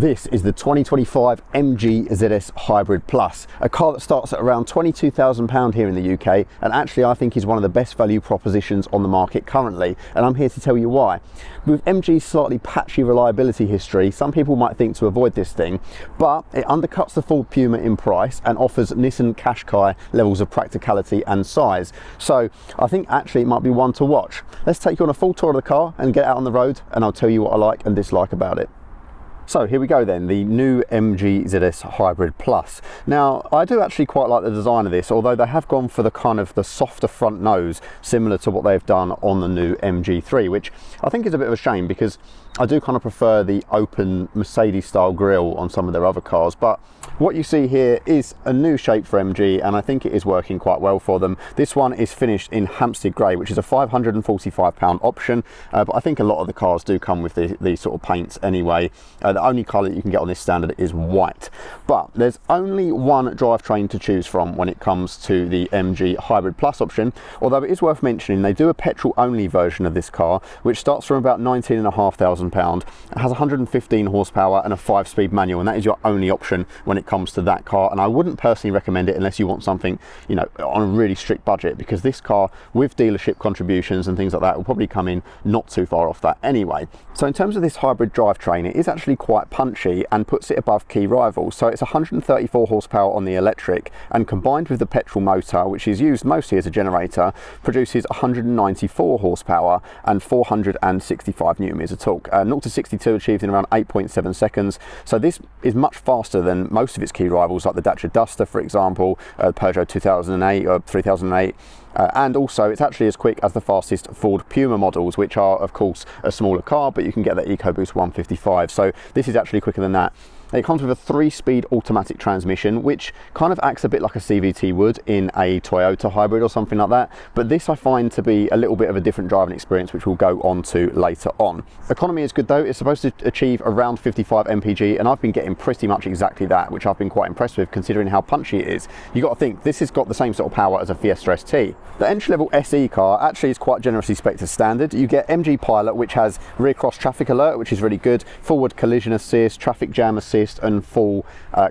This is the 2025 MG ZS Hybrid Plus, a car that starts at around £22,000 here in the UK, and actually I think is one of the best value propositions on the market currently, and I'm here to tell you why. With MG's slightly patchy reliability history, some people might think to avoid this thing, but it undercuts the Ford Puma in price and offers Nissan Qashqai levels of practicality and size. So I think actually it might be one to watch. Let's take you on a full tour of the car and get out on the road, and I'll tell you what I like and dislike about it. So here we go then, the new MG ZS Hybrid Plus. Now, I do actually quite like the design of this, although they have gone for the kind of the softer front nose, similar to what they've done on the new MG3, which I think is a bit of a shame because I do kind of prefer the open Mercedes style grille on some of their other cars. But what you see here is a new shape for MG, and I think it is working quite well for them. This one is finished in Hampstead Grey, which is a £545 option, but I think a lot of the cars do come with these sort of paints anyway. The only colour that you can get on this standard is white. But there's only one drivetrain to choose from when it comes to the MG Hybrid Plus option, although it is worth mentioning they do a petrol only version of this car, which starts from about £19,500. It has 115 horsepower and a 5-speed manual, and that is your only option when it comes to that car. And I wouldn't personally recommend it unless you want something, you know, on a really strict budget, because this car with dealership contributions and things like that will probably come in not too far off that anyway. So in terms of this hybrid drivetrain, it is actually quite punchy and puts it above key rivals. So it's 134 horsepower on the electric, and combined with the petrol motor, which is used mostly as a generator, produces 194 horsepower and 465 newton meters of torque. 0 to 62 achieved in around 8.7 seconds. So this is much faster than most of its key rivals, like the Dacia Duster, for example, Peugeot 2008 or 3008. And also it's actually as quick as the fastest Ford Puma models, which are of course a smaller car, but you can get the EcoBoost 155. So this is actually quicker than that. It comes with a 3-speed automatic transmission, which kind of acts a bit like a CVT would in a Toyota hybrid or something like that. But this I find to be a little bit of a different driving experience, which we'll go on to later on. Economy is good though. It's supposed to achieve around 55 mpg, and I've been getting pretty much exactly that, which I've been quite impressed with considering how punchy it is. You got to think, this has got the same sort of power as a Fiesta ST. The entry-level SE car actually is quite generously spec'd as standard. You get MG Pilot, which has rear cross traffic alert, which is really good, forward collision assist, traffic jam assist, and full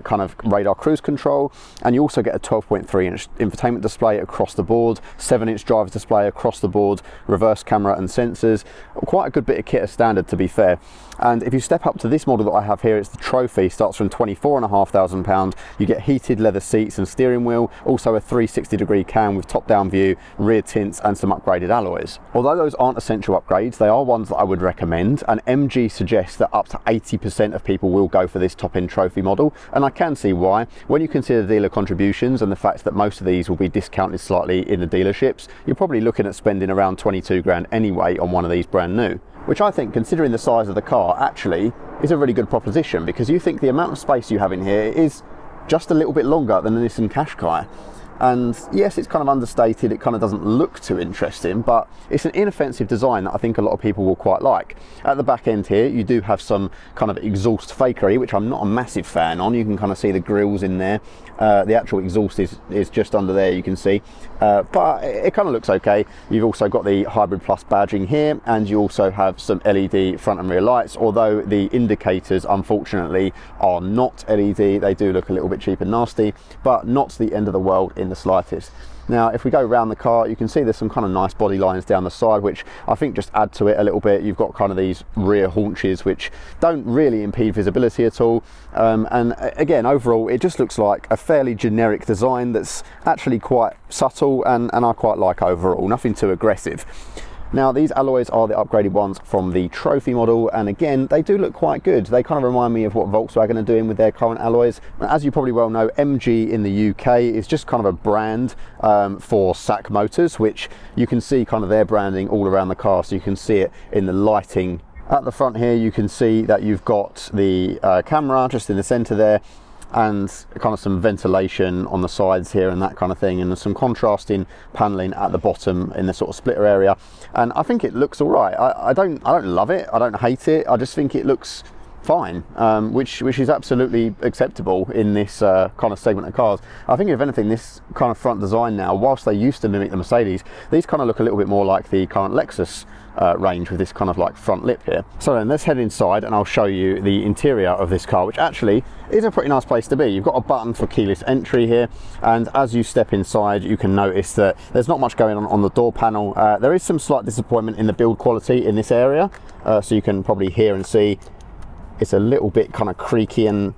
kind of radar cruise control. And you also get a 12.3-inch infotainment display across the board, 7-inch driver's display across the board, reverse camera and sensors. Quite a good bit of kit as standard, to be fair. And if you step up to this model that I have here, it's the Trophy, starts from £24,500. You get heated leather seats and steering wheel, also a 360-degree cam with top-down view, rear tints and some upgraded alloys. Although those aren't essential upgrades, they are ones that I would recommend, and MG suggests that up to 80% of people will go for this top-end Trophy model, and I can see why. When you consider dealer contributions and the fact that most of these will be discounted slightly in the dealerships, you're probably looking at spending around 22 grand anyway on one of these brand new, which I think, considering the size of the car, actually is a really good proposition, because you think the amount of space you have in here is just a little bit longer than the Nissan Qashqai. And yes, it's kind of understated, it kind of doesn't look too interesting, but it's an inoffensive design that I think a lot of people will quite like. At the back end here, you do have some kind of exhaust fakery, which I'm not a massive fan on. You can kind of see the grills in there. The actual exhaust is just under there, you can see. But it kind of looks okay. You've also got the Hybrid Plus badging here, and you also have some LED front and rear lights, although the indicators, unfortunately, are not LED. They do look a little bit cheap and nasty, but not the end of the world in the slightest. Now, if we go around the car, you can see there's some kind of nice body lines down the side, which I think just add to it a little bit. You've got kind of these rear haunches, which don't really impede visibility at all. And again, overall, it just looks like a fairly generic design that's actually quite subtle, and I quite like overall, nothing too aggressive. Now, these alloys are the upgraded ones from the Trophy model, and again, they do look quite good. They kind of remind me of what Volkswagen are doing with their current alloys. As you probably well know, MG in the UK is just kind of a brand for SAC motors, which you can see kind of their branding all around the car, so you can see it in the lighting. At the front here, you can see that you've got the camera just in the center there, and kind of some ventilation on the sides here and that kind of thing, and some contrasting paneling at the bottom in the sort of splitter area. And I think it looks all right. I don't love it, I don't hate it, I just think it looks fine, which is absolutely acceptable in this kind of segment of cars. I think if anything, this kind of front design now, whilst they used to mimic the Mercedes, these kind of look a little bit more like the current Lexus range with this kind of like front lip here. So then let's head inside and I'll show you the interior of this car, which actually is a pretty nice place to be. You've got a button for keyless entry here, and as you step inside you can notice that there's not much going on the door panel. There is some slight disappointment in the build quality in this area, so you can probably hear and see it's a little bit kind of creaky and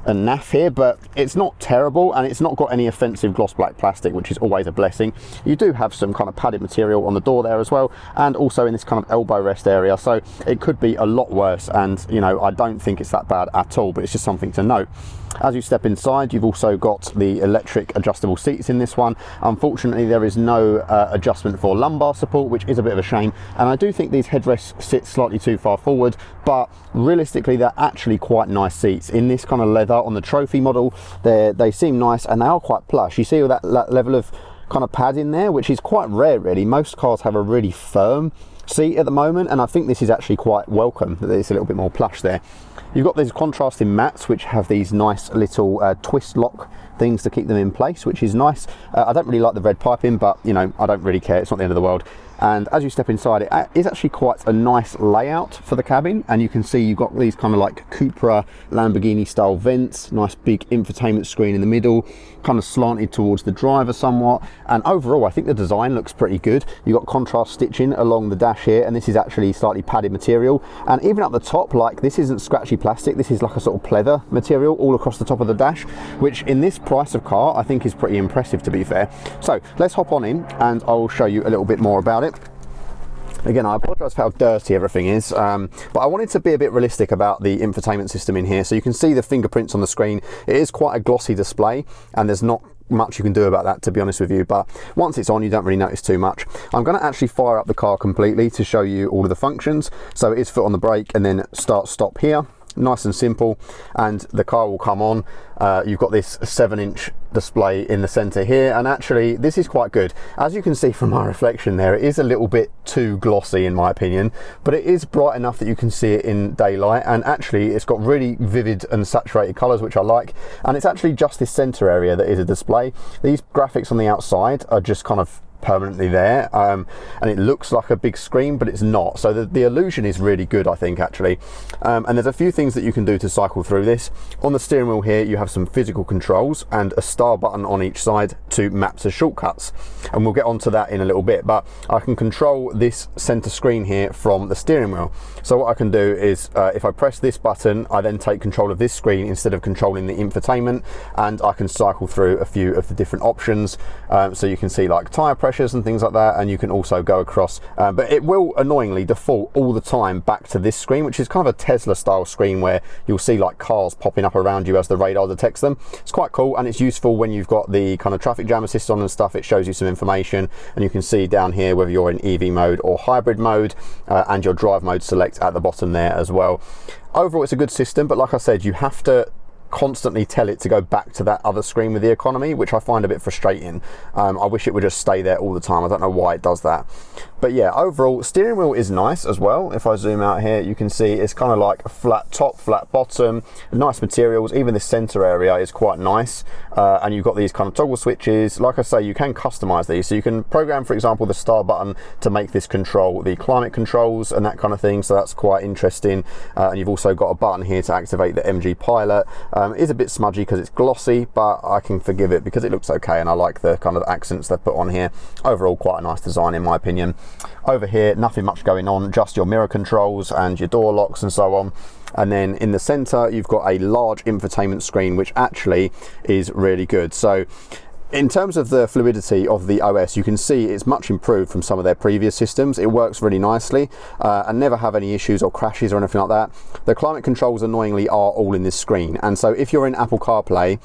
naff here, but it's not terrible, and it's not got any offensive gloss black plastic, which is always a blessing. You do have some kind of padded material on the door there as well, and also in this kind of elbow rest area, so it could be a lot worse, and you know, I don't think it's that bad at all, but it's just something to note. As you step inside, you've also got the electric adjustable seats in this one. Unfortunately, there is no adjustment for lumbar support, which is a bit of a shame, and I do think these headrests sit slightly too far forward, but realistically they're actually quite nice seats. In this kind of leather on the trophy model, they seem nice, and they are quite plush. You see all that level of kind of pad in there, which is quite rare really. Most cars have a really firm seat at the moment, and I think this is actually quite welcome that it's a little bit more plush there. You've got these contrasting mats which have these nice little twist lock things to keep them in place, which is nice. I don't really like the red piping, but you know, I don't really care, it's not the end of the world. And as you step inside, it is actually quite a nice layout for the cabin, and you can see you've got these kind of like Cupra Lamborghini style vents, nice big infotainment screen in the middle, kind of slanted towards the driver somewhat, and overall I think the design looks pretty good. You've got contrast stitching along the dash here, and this is actually slightly padded material, and even up the top, like, this isn't scratchy plastic, this is like a sort of pleather material all across the top of the dash, which in this price of car I think is pretty impressive, to be fair. So let's hop on in and I'll show you a little bit more about it. Again, I apologise for how dirty everything is, but I wanted to be a bit realistic about the infotainment system in here. So you can see the fingerprints on the screen. It is quite a glossy display, and there's not much you can do about that, to be honest with you, but once it's on you don't really notice too much. I'm going to actually fire up the car completely to show you all of the functions. So it is foot on the brake and then start stop here. Nice and simple, and the car will come on. You've got this 7-inch display in the center here, and actually this is quite good. As you can see from my reflection there, it is a little bit too glossy in my opinion, but it is bright enough that you can see it in daylight, and actually it's got really vivid and saturated colors, which I like. And it's actually just this center area that is a display. These graphics on the outside are just kind of permanently there, and it looks like a big screen, but it's not. So the illusion is really good, I think, actually. And there's a few things that you can do to cycle through this. On the steering wheel here you have some physical controls and a star button on each side to map to shortcuts, and we'll get onto that in a little bit. But I can control this center screen here from the steering wheel. So what I can do is if I press this button, I then take control of this screen instead of controlling the infotainment, and I can cycle through a few of the different options. So you can see like tire pressures and things like that, and you can also go across, but it will annoyingly default all the time back to this screen, which is kind of a Tesla style screen where you'll see like cars popping up around you as the radar detects them. It's quite cool, and it's useful when you've got the kind of traffic jam assist on and stuff. It shows you some information, and you can see down here whether you're in EV mode or hybrid mode, and your drive mode select at the bottom there as well. Overall it's a good system, but like I said, you have to constantly tell it to go back to that other screen with the economy, which I find a bit frustrating. I wish it would just stay there all the time. I don't know why it does that. But yeah, overall steering wheel is nice as well. If I zoom out here, you can see it's kind of like a flat top, flat bottom, nice materials. Even the center area is quite nice, and you've got these kind of toggle switches. Like I say, you can customize these, so you can program, for example, the star button to make this control the climate controls and that kind of thing, so that's quite interesting. And you've also got a button here to activate the MG Pilot. It is a bit smudgy because it's glossy, but I can forgive it because it looks okay, and I like the kind of accents they've put on here. Overall quite a nice design in my opinion. Over here nothing much going on, just your mirror controls and your door locks and so on. And then in the center you've got a large infotainment screen, which actually is really good. So in terms of the fluidity of the OS, you can see it's much improved from some of their previous systems. It works really nicely, and never have any issues or crashes or anything like that. The climate controls annoyingly are all in this screen, and so if you're in Apple CarPlay,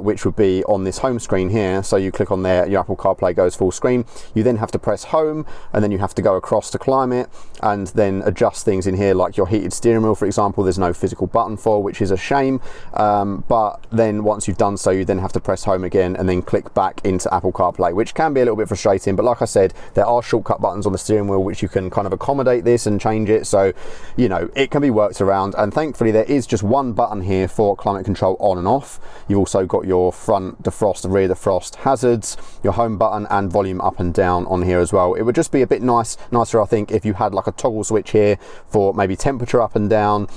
which would be on this home screen here, so you click on there, your Apple CarPlay goes full screen, you then have to press home, and then you have to go across to climate and then adjust things in here, like your heated steering wheel, for example. There's no physical button for, which is a shame, but then once you've done so, you then have to press home again and then click click back into Apple CarPlay, which can be a little bit frustrating, but like I said, there are shortcut buttons on the steering wheel which you can kind of accommodate this and change it, so you know it can be worked around. And thankfully there is just one button here for climate control on and off. You've also got your front defrost, the rear defrost, hazards, your home button, and volume up and down on here as well. It would just be a bit nicer I think if you had like a toggle switch here for maybe temperature up and down,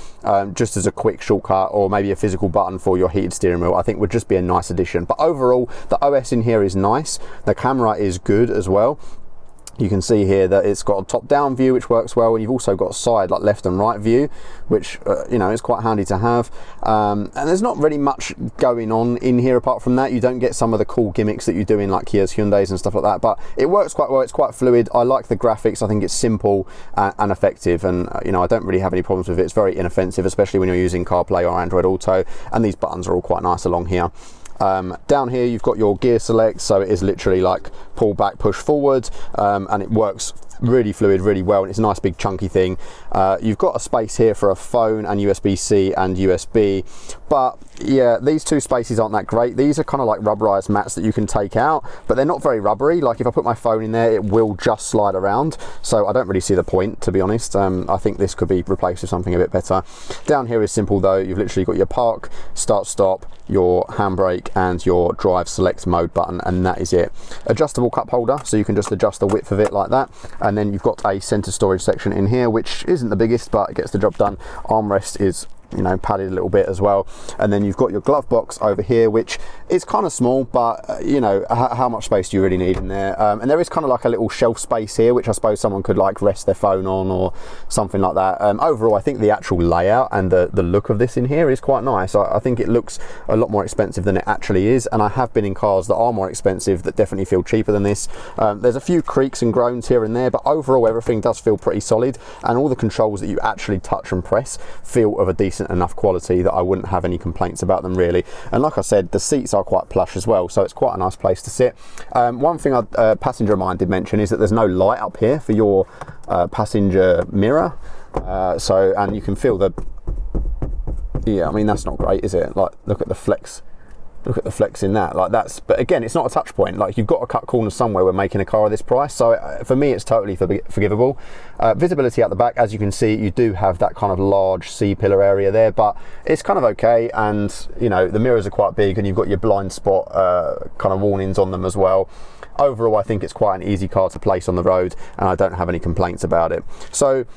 just as a quick shortcut, or maybe a physical button for your heated steering wheel. I think would just be a nice addition. But overall the OS in here is nice, the camera is good as well. You can see here that it's got a top-down view which works well, and you've also got side like left and right view, which you know is quite handy to have. And there's not really much going on in here apart from that. You don't get some of the cool gimmicks that you do in like Kia's, Hyundais and stuff like that, but it works quite well. It's quite fluid. I like the graphics. I think it's simple and effective, and you know I don't really have any problems with it. It's very inoffensive, especially when you're using CarPlay or Android Auto, and these buttons are all quite nice along here. Down here you've got your gear select, so it is literally like pull back, push forward, and it works really fluid, really well, and it's a nice big chunky thing. You've got a space here for a phone and USB-C and USB, but yeah, these two spaces aren't that great. These are kind of like rubberized mats that you can take out, but they're not very rubbery. Like if I put my phone in there, it will just slide around, so I don't really see the point, to be honest. I think this could be replaced with something a bit better. Down here is simple though. You've literally got your park, start, stop, your handbrake, and your drive select mode button, and that is it. Adjustable cup holder, so you can just adjust the width of it like that. And then you've got a center storage section in here, which isn't the biggest, but it gets the job done. Armrest is, you know, padded a little bit as well. And then you've got your glove box over here, which is kind of small, but you know, how much space do you really need in there? And there is kind of like a little shelf space here, which I suppose someone could like rest their phone on or something like that. Overall, I think the actual layout and the look of this in here is quite nice. I think it looks a lot more expensive than it actually is, and I have been in cars that are more expensive that definitely feel cheaper than this. There's a few creaks and groans here and there, but overall everything does feel pretty solid, and all the controls that you actually touch and press feel of a decent enough quality that I wouldn't have any complaints about them really. And like I said, the seats are quite plush as well, so it's quite a nice place to sit. One thing a passenger of mine did mention is that there's no light up here for your passenger mirror, and you can feel the, yeah, I mean that's not great, is it? Like look at the flex. Look at the flex in that, like that's, but again, it's not a touch point. Like you've got to cut corners somewhere when making a car of this price, so for me it's totally forgivable. Visibility at the back, as you can see, you do have that kind of large C-pillar area there, but it's kind of okay. And you know, the mirrors are quite big, and you've got your blind spot kind of warnings on them as well. Overall, I think it's quite an easy car to place on the road, and I don't have any complaints about it. So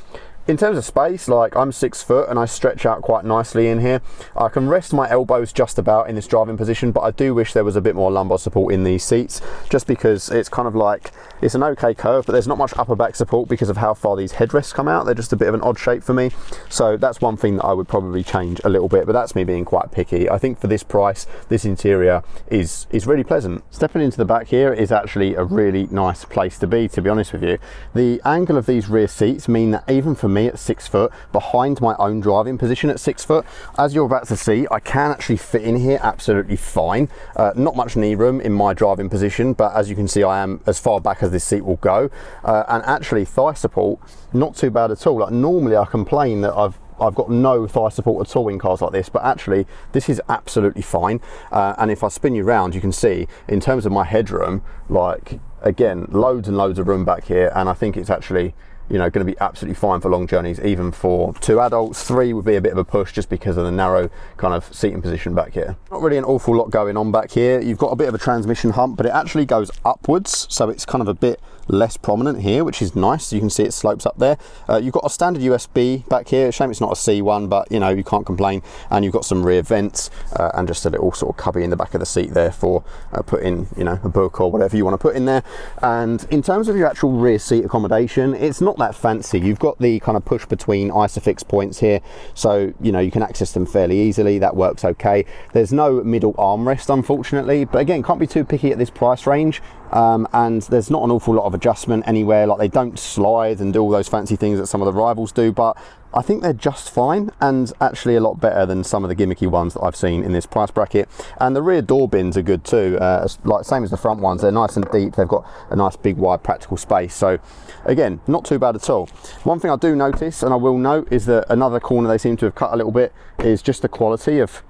in terms of space, like I'm 6 foot and I stretch out quite nicely in here. I can rest my elbows just about in this driving position, but I do wish there was a bit more lumbar support in these seats, just because it's kind of like, it's an okay curve, but there's not much upper back support because of how far these headrests come out. They're just a bit of an odd shape for me. So that's one thing that I would probably change a little bit, but that's me being quite picky. I think for this price, this interior is really pleasant. Stepping into the back here is actually a really nice place to be honest with you. The angle of these rear seats mean that even for me at 6 foot, behind my own driving position at 6 foot, as you're about to see, I can actually fit in here absolutely fine. Not much knee room in my driving position, but as you can see, I am as far back as this seat will go. And actually thigh support, not too bad at all. Like normally I complain that I've got no thigh support at all in cars like this, but actually this is absolutely fine. And if I spin you around, you can see in terms of my headroom, like again, loads and loads of room back here, and I think it's actually, you know, going to be absolutely fine for long journeys, even for 2 adults. 3 would be a bit of a push just because of the narrow kind of seating position back here. Not really an awful lot going on back here. You've got a bit of a transmission hump, but it actually goes upwards, so it's kind of a bit less prominent here, which is nice. You can see it slopes up there. You've got a standard USB back here. Shame it's not a C one, but you know, you can't complain. And you've got some rear vents and just a little sort of cubby in the back of the seat there for putting, you know, a book or whatever you want to put in there. And in terms of your actual rear seat accommodation, it's not that fancy. You've got the kind of push between isofix points here, so you know you can access them fairly easily. That works okay. There's no middle armrest, unfortunately, but again, can't be too picky at this price range. And there's not an awful lot of adjustment anywhere. Like they don't slide and do all those fancy things that some of the rivals do, but I think they're just fine, and actually a lot better than some of the gimmicky ones that I've seen in this price bracket. And the rear door bins are good too, like same as the front ones. They're nice and deep. They've got a nice big wide practical space, so again, not too bad at all. One thing I do notice, and I will note, is that another corner they seem to have cut a little bit is just the quality of,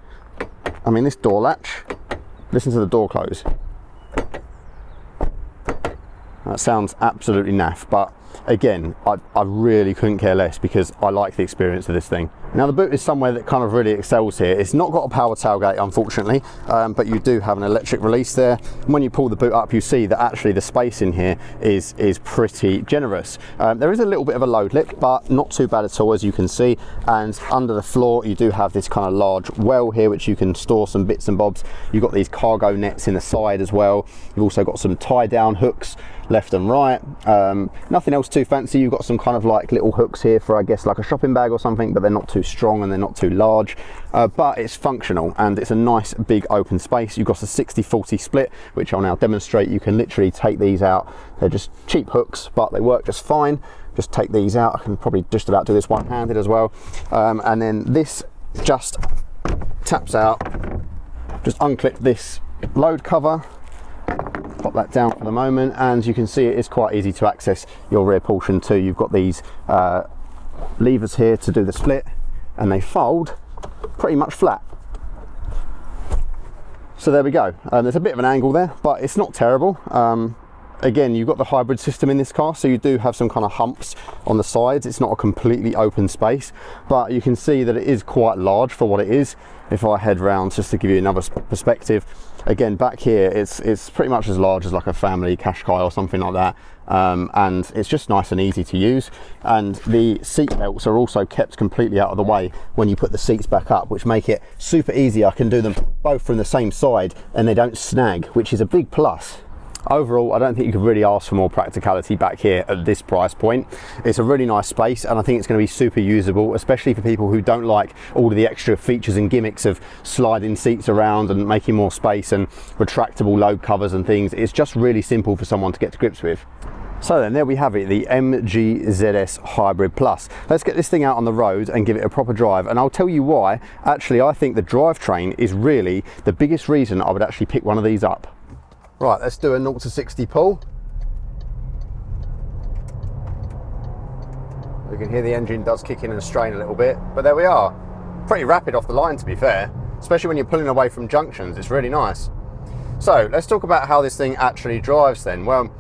I mean, this door latch, listen to the door close. That sounds absolutely naff, but again, I really couldn't care less because I like the experience of this thing. Now the boot is somewhere that kind of really excels here. It's not got a power tailgate, unfortunately, but you do have an electric release there. And when you pull the boot up, you see that actually the space in here is pretty generous. There is a little bit of a load lip, but not too bad at all, as you can see. And under the floor, you do have this kind of large well here, which you can store some bits and bobs. You've got these cargo nets in the side as well. You've also got some tie down hooks left and right. Nothing else too fancy. You've got some kind of like little hooks here for, I guess, like a shopping bag or something, but they're not too strong and they're not too large, but it's functional and it's a nice big open space. You've got a 60-40 split, which I'll now demonstrate. You can literally take these out. They're just cheap hooks, but they work just fine. Just take these out. I can probably just about do this one-handed as well. And then this just taps out. Just unclip this load cover, pop that down for the moment, and you can see it is quite easy to access your rear portion too. You've got these levers here to do the split, and they fold pretty much flat. So there we go. There's a bit of an angle there, but it's not terrible. Again, you've got the hybrid system in this car, so you do have some kind of humps on the sides. It's not a completely open space, but you can see that it is quite large for what it is. If I head round just to give you another perspective, again, back here, it's pretty much as large as like a family Qashqai or something like that. And it's just nice and easy to use. And the seat belts are also kept completely out of the way when you put the seats back up, which make it super easy. I can do them both from the same side and they don't snag, which is a big plus. Overall, I don't think you could really ask for more practicality back here at this price point. It's a really nice space, and I think it's going to be super usable, especially for people who don't like all of the extra features and gimmicks of sliding seats around and making more space and retractable load covers and things. It's just really simple for someone to get to grips with. So then, there we have it, the MG ZS Hybrid Plus. Let's get this thing out on the road and give it a proper drive, and I'll tell you why. Actually, I think the drivetrain is really the biggest reason I would actually pick one of these up. Right, let's do a 0 to 60 pull. You can hear the engine does kick in and strain a little bit, but there we are. Pretty rapid off the line, to be fair, especially when you're pulling away from junctions. It's really nice. So let's talk about how this thing actually drives then. Well,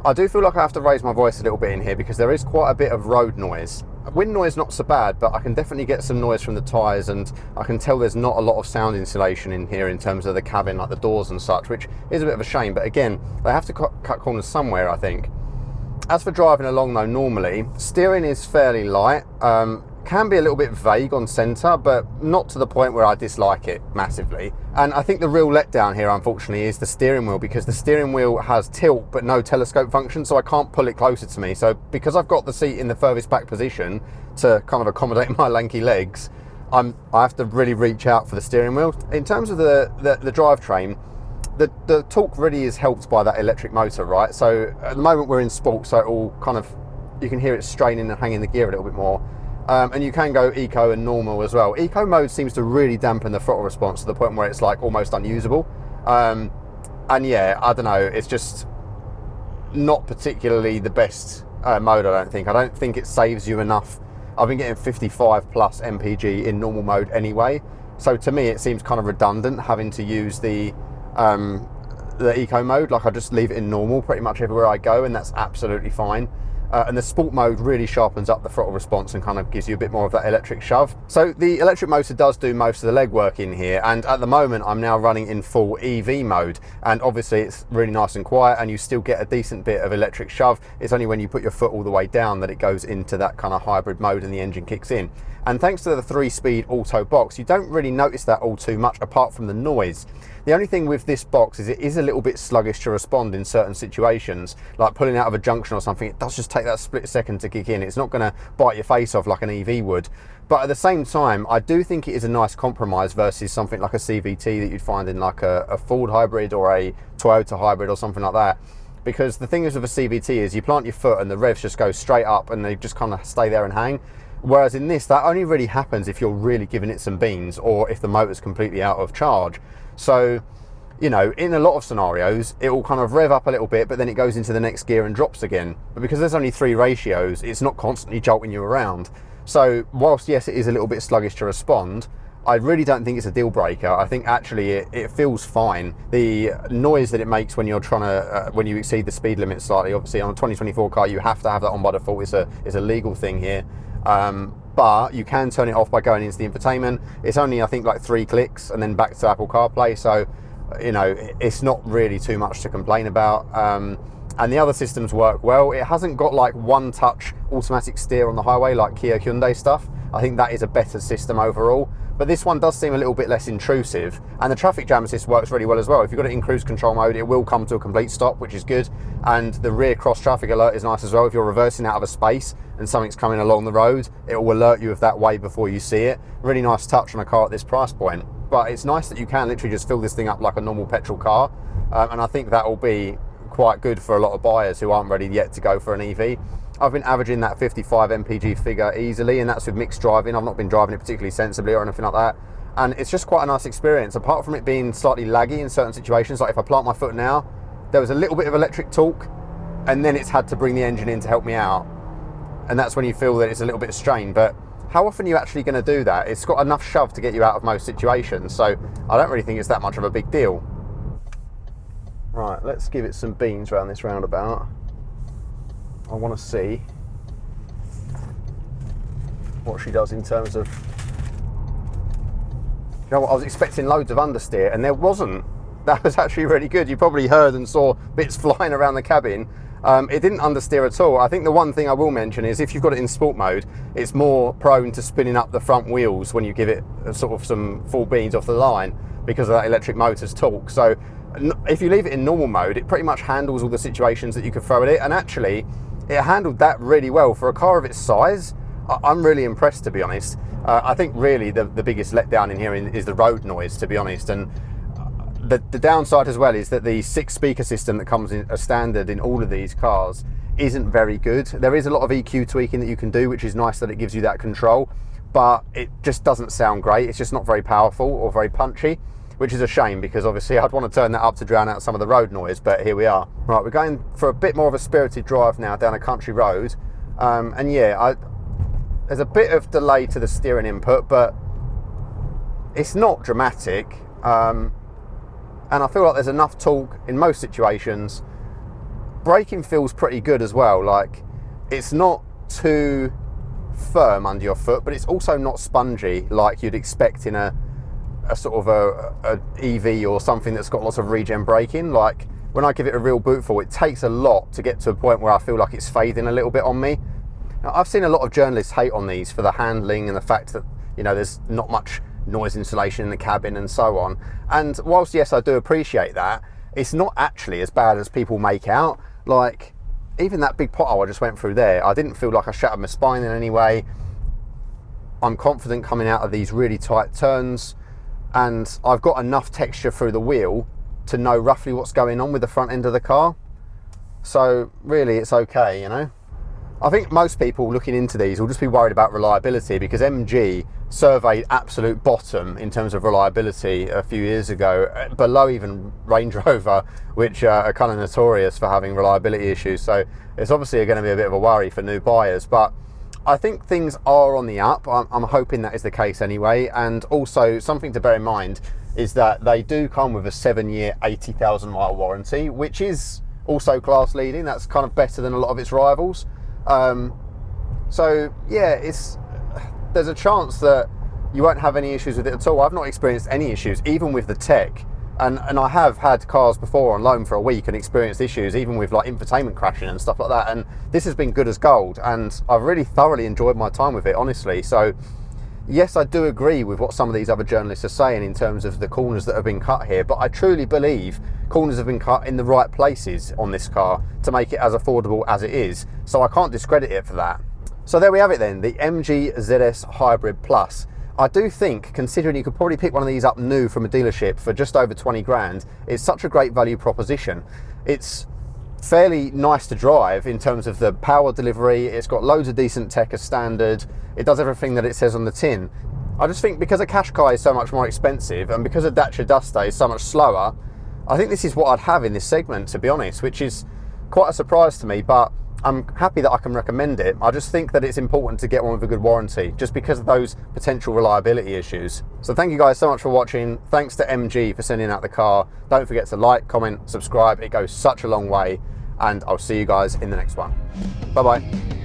I do feel like I have to raise my voice a little bit in here because there is quite a bit of road noise. Wind noise not so bad, but I can definitely get some noise from the tyres, and I can tell there's not a lot of sound insulation in here in terms of the cabin, like the doors and such, which is a bit of a shame. But again, they have to cut corners somewhere, I think. As for driving along though, normally, steering is fairly light. Can be a little bit vague on centre, but not to the point where I dislike it massively. And I think the real letdown here, unfortunately, is the steering wheel, because the steering wheel has tilt but no telescope function, so I can't pull it closer to me. So because I've got the seat in the furthest back position to kind of accommodate my lanky legs, I have to really reach out for the steering wheel. In terms of the drivetrain, the torque really is helped by that electric motor, right? So at the moment we're in sport, so it all kind of, you can hear it straining and hanging the gear a little bit more. And you can go eco and normal as well. Eco mode seems to really dampen the throttle response to the point where it's like almost unusable. And yeah, I don't know, it's just not particularly the best mode, I don't think. I don't think it saves you enough. I've been getting 55 plus MPG in normal mode anyway. So to me, it seems kind of redundant having to use the eco mode. Like, I just leave it in normal pretty much everywhere I go, and that's absolutely fine. And the sport mode really sharpens up the throttle response and kind of gives you a bit more of that electric shove. So the electric motor does do most of the legwork in here, and at the moment I'm now running in full EV mode, and obviously it's really nice and quiet and you still get a decent bit of electric shove. It's only when you put your foot all the way down that it goes into that kind of hybrid mode and the engine kicks in. And thanks to the 3-speed auto box, you don't really notice that all too much apart from the noise. The only thing with this box is it is a little bit sluggish to respond in certain situations, like pulling out of a junction or something. It does just take that split second to kick in. It's not going to bite your face off like an EV would. But at the same time, I do think it is a nice compromise versus something like a CVT that you'd find in like a Ford hybrid or a Toyota hybrid or something like that. Because the thing is with a CVT is you plant your foot and the revs just go straight up and they just kind of stay there and hang. Whereas in this, that only really happens if you're really giving it some beans or if the motor's completely out of charge. So, you know, in a lot of scenarios, it will kind of rev up a little bit, but then it goes into the next gear and drops again. But because there's only 3 ratios, it's not constantly jolting you around. So whilst, yes, it is a little bit sluggish to respond, I really don't think it's a deal breaker. I think actually it feels fine. The noise that it makes when you're trying to, when you exceed the speed limit slightly, obviously on a 2024 car, you have to have that on by default. It's a legal thing here. But you can turn it off by going into the infotainment. It's only, I think, like 3 clicks and then back to Apple CarPlay. So, you know, it's not really too much to complain about. And the other systems work well. It hasn't got like one-touch automatic steer on the highway like Kia Hyundai stuff. I think that is a better system overall. But this one does seem a little bit less intrusive, and the traffic jam assist works really well as well. If you've got it in cruise control mode, it will come to a complete stop, which is good. And the rear cross traffic alert is nice as well. If you're reversing out of a space and something's coming along the road, it will alert you of that way before you see it. Really nice touch on a car at this price point. But it's nice that you can literally just fill this thing up like a normal petrol car, and I think that will be quite good for a lot of buyers who aren't ready yet to go for an EV. I've been averaging that 55 mpg figure easily, and that's with mixed driving. I've not been driving it particularly sensibly or anything like that, and it's just quite a nice experience. Apart from it being slightly laggy in certain situations, like if I plant my foot now, there was a little bit of electric torque, and then it's had to bring the engine in to help me out, and that's when you feel that it's a little bit strained. But how often are you actually going to do that? It's got enough shove to get you out of most situations, so I don't really think it's that much of a big deal. Right, let's give it some beans around this roundabout. I want to see what she does in terms of, you know what, I was expecting loads of understeer and there wasn't. That was actually really good. You probably heard and saw bits flying around the cabin. It didn't understeer at all. I think the one thing I will mention is if you've got it in sport mode, it's more prone to spinning up the front wheels when you give it sort of some full beans off the line because of that electric motor's torque. So if you leave it in normal mode, it pretty much handles all the situations that you could throw at it, and actually it handled that really well for a car of its size. I'm really impressed, to be honest. I think really the biggest letdown in here is the road noise, to be honest, and the downside as well is that the 6-speaker system that comes in as standard in all of these cars isn't very good. There is a lot of EQ tweaking that you can do, which is nice that it gives you that control, but it just doesn't sound great. It's just not very powerful or very punchy, which is a shame because obviously I'd want to turn that up to drown out some of the road noise, but here we are. Right, we're going for a bit more of a spirited drive now down a country road, and yeah, there's a bit of delay to the steering input, but it's not dramatic, and I feel like there's enough torque in most situations. Braking feels pretty good as well. Like, it's not too firm under your foot, but it's also not spongy like you'd expect in a sort of a EV or something that's got lots of regen braking. Like, when I give it a real bootful, it takes a lot to get to a point where I feel like it's fading a little bit on me. Now, I've seen a lot of journalists hate on these for the handling and the fact that, you know, there's not much noise insulation in the cabin and so on. And whilst, yes, I do appreciate that, it's not actually as bad as people make out. Like, even that big pothole I just went through there, I didn't feel like I shattered my spine in any way. I'm confident coming out of these really tight turns, and I've got enough texture through the wheel to know roughly what's going on with the front end of the car. So really, it's okay, you know. I think most people looking into these will just be worried about reliability, because MG surveyed absolute bottom in terms of reliability a few years ago, below even Range Rover, which are kind of notorious for having reliability issues. So it's obviously going to be a bit of a worry for new buyers, but I think things are on the up. I'm hoping that is the case anyway. And also something to bear in mind is that they do come with a 7-year, 80,000 mile warranty, which is also class leading. That's kind of better than a lot of its rivals. So yeah, there's a chance that you won't have any issues with it at all. I've not experienced any issues, even with the tech. And I have had cars before on loan for a week and experienced issues, even with like infotainment crashing and stuff like that. And this has been good as gold, and I've really thoroughly enjoyed my time with it, honestly. So yes, I do agree with what some of these other journalists are saying in terms of the corners that have been cut here, but I truly believe corners have been cut in the right places on this car to make it as affordable as it is. So I can't discredit it for that. So there we have it then, the MG ZS Hybrid Plus. I do think, considering you could probably pick one of these up new from a dealership for just over 20 grand, it's such a great value proposition. It's fairly nice to drive in terms of the power delivery. It's got loads of decent tech as standard. It does everything that it says on the tin. I just think because a Qashqai is so much more expensive and because a Dacia Duster is so much slower, I think this is what I'd have in this segment, to be honest, which is quite a surprise to me. But I'm happy that I can recommend it. I just think that it's important to get one with a good warranty, just because of those potential reliability issues. So thank you guys so much for watching. Thanks to MG for sending out the car. Don't forget to like, comment, subscribe. It goes such a long way, and I'll see you guys in the next one. Bye bye.